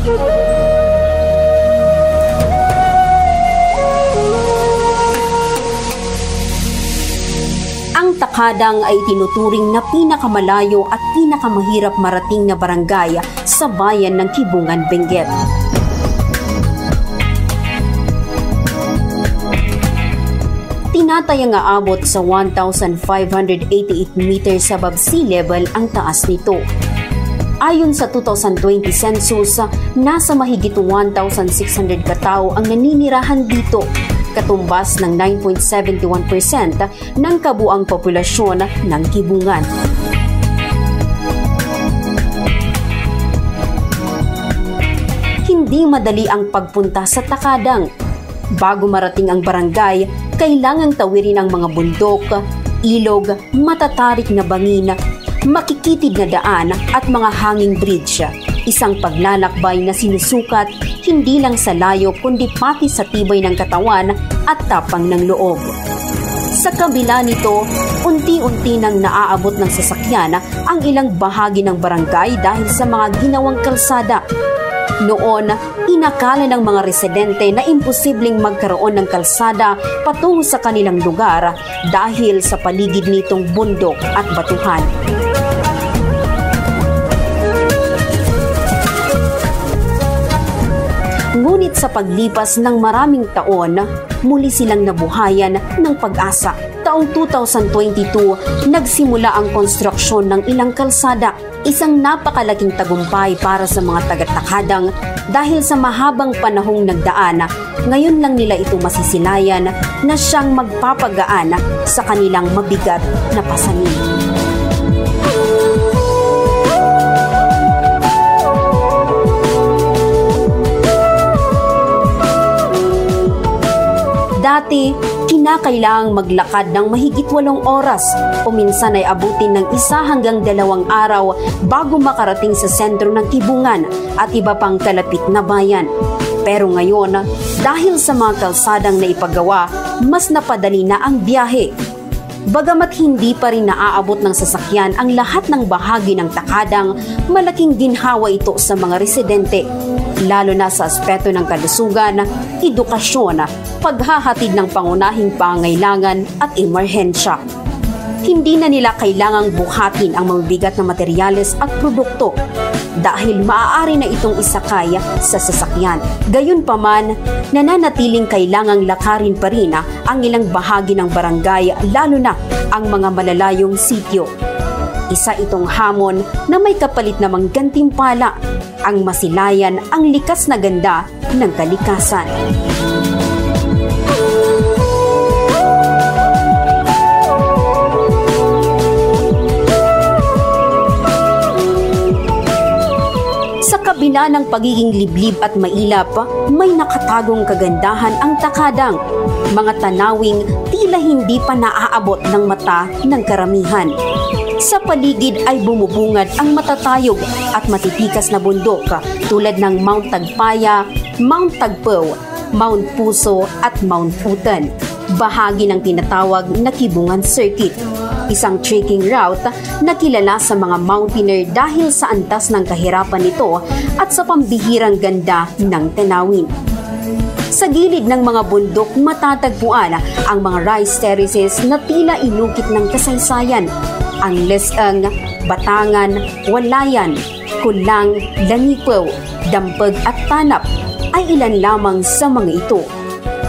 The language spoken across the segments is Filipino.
Ang Takadang ay tinuturing na pinakamalayo at pinakamahirap marating na barangay sa bayan ng Kibungan, Benguet. Tinatayang aabot sa 1,588 meters above sea level ang taas nito. Ayon sa 2020 census, nasa mahigit 1,600 katao ang naninirahan dito, katumbas ng 9.71% ng kabuang populasyon ng Kibungan. Hindi madali ang pagpunta sa Takadang. Bago marating ang barangay, kailangang tawirin ang mga bundok, ilog, matatarik na bangin, makikitid na daan at mga hanging bridge. Isang paglalakbay na sinusukat hindi lang sa layo kundi pati sa tibay ng katawan at tapang ng loob. Sa kabila nito, unti-unti nang naaabot ng sasakyan ang ilang bahagi ng barangay dahil sa mga ginawang kalsada. Noon, inakala ng mga residente na imposibleng magkaroon ng kalsada patungo sa kanilang lugar dahil sa paligid nitong bundok at batuhan. Ngunit sa paglipas ng maraming taon, muli silang nabuhayan ng pag-asa. Taong 2022, nagsimula ang konstruksyon ng ilang kalsada. Isang napakalaking tagumpay para sa mga taga-Takadang dahil sa mahabang panahong nagdaan, ngayon lang nila ito masisilayan na siyang magpapagaan sa kanilang mabigat na pasanin. Dati, kinakailangang maglakad ng mahigit 8 oras o minsan ay abutin ng 1 hanggang 2 araw bago makarating sa sentro ng Kibungan at iba pang kalapit na bayan. Pero ngayon, dahil sa mga kalsadang naipagawa, mas napadali na ang biyahe. Bagamat hindi pa rin naaabot ng sasakyan ang lahat ng bahagi ng Takadang, malaking ginhawa ito sa mga residente, lalo na sa aspeto ng kalusugan, edukasyon, paghahatid ng pangunahing pangangailangan at emerhensya. Hindi na nila kailangang buhatin ang mabibigat na materyales at produkto dahil maaari na itong isakay sa sasakyan. Gayunpaman, nananatiling kailangang lakarin pa rin ang ilang bahagi ng barangay, lalo na ang mga malalayong sityo. Isa itong hamon na may kapalit namang gantimpala, ang masilayan ang likas na ganda ng kalikasan. Sa kabila ng pagiging liblib at mailap, may nakatagong kagandahan ang Takadang. Mga tanawing tila hindi pa naaabot ng mata ng karamihan. Sa paligid ay bumubungad ang matatayog at matitikas na bundok tulad ng Mount Tagpaya, Mount Tagpaw, Mount Puso at Mount Putan, bahagi ng tinatawag na Kibungan Circuit. Isang trekking route na kilala sa mga mountaineer dahil sa antas ng kahirapan nito at sa pambihirang ganda ng tanawin. Sa gilid ng mga bundok matatagpuan ang mga rice terraces na tila inukit ng kasaysayan. Ang Lesang, Batangan, Walayan, Kulang, Lanipaw, Dampag at Tanap ay ilan lamang sa mga ito.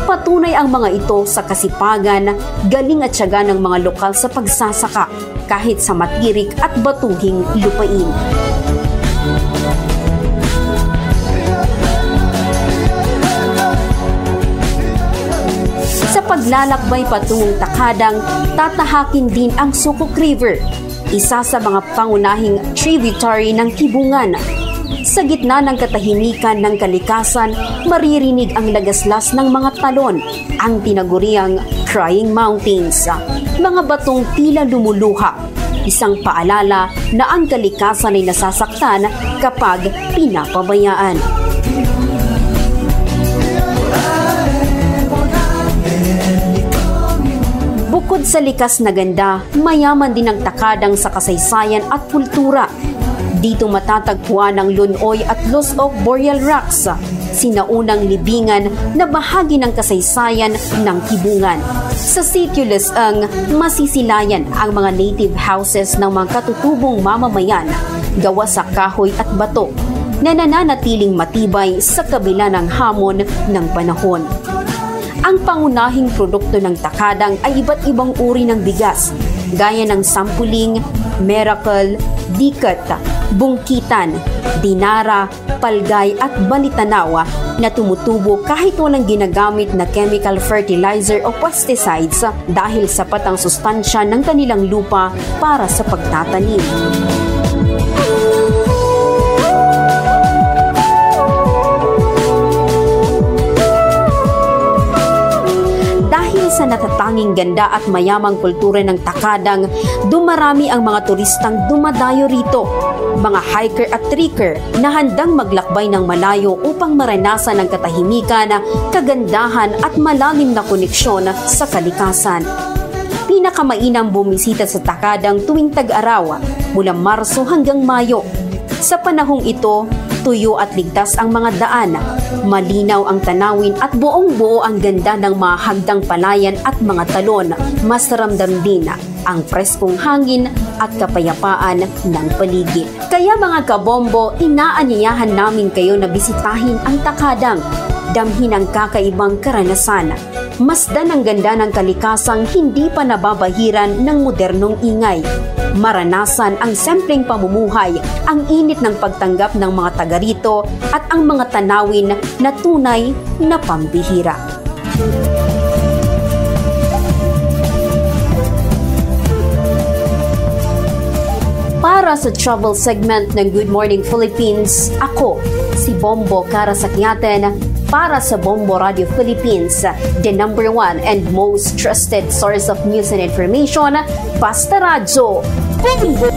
Patunay ang mga ito sa kasipagan, galing at tiyaga ng mga lokal sa pagsasaka kahit sa matirik at batuhing lupain. Sa paglalakbay patungong Takadang, tatahakin din ang Sukuk River, isa sa mga pangunahing tributary ng Kibungan. Sa gitna ng katahimikan ng kalikasan, maririnig ang lagaslas ng mga talon, ang tinaguriang Crying Mountains, mga batong tila lumuluha, isang paalala na ang kalikasan ay nasasaktan kapag pinapabayaan. Bukod sa likas na ganda, mayaman din ang Takadang sa kasaysayan at kultura. Dito matatagpuan ang Lunoy at Los Oak Boreal Rocks, sinaunang libingan na bahagi ng kasaysayan ng Kibungan. Sa Sitio Lasang, masisilayan ang mga native houses ng mga katutubong mamamayan, gawa sa kahoy at bato, na nananatiling matibay sa kabila ng hamon ng panahon. Ang pangunahing produkto ng Takadang ay iba't ibang uri ng bigas, gaya ng Sampuling, Miracle, Dikat, Bungkitan, Dinara, Palgay at Balitanawa na tumutubo kahit walang ginagamit na chemical fertilizer o pesticides dahil sapat ang sustansya ng kanilang lupa para sa pagtatanim. Sa natatanging ganda at mayamang kultura ng Takadang, dumarami ang mga turistang dumadayo rito. Mga hiker at trekker na handang maglakbay ng malayo upang maranasan ang katahimikan, kagandahan at malalim na koneksyon sa kalikasan. Pinakamainam bumisita sa Takadang tuwing tag-araw, mula Marso hanggang Mayo. Sa panahong ito, tuyo at ligtas ang mga daan, malinaw ang tanawin at buong-buo ang ganda ng mga hagdang palayan at mga talon. Mas ramdam din ang preskong hangin at kapayapaan ng paligid. Kaya mga kabombo, inaanyayahan namin kayo na bisitahin ang Takadang. Damhin ang kakaibang karanasan. Masdan ang ganda ng kalikasang hindi pa nababahiran ng modernong ingay. Maranasan ang simpleng pamumuhay, ang init ng pagtanggap ng mga taga rito at ang mga tanawin na tunay na pambihira. Para sa travel segment ng Good Morning Philippines, ako, si Bombo Karasakyaten, para sa Bombo Radio Philippines, the #1 and most trusted source of news and information, Basta Radyo Bombo!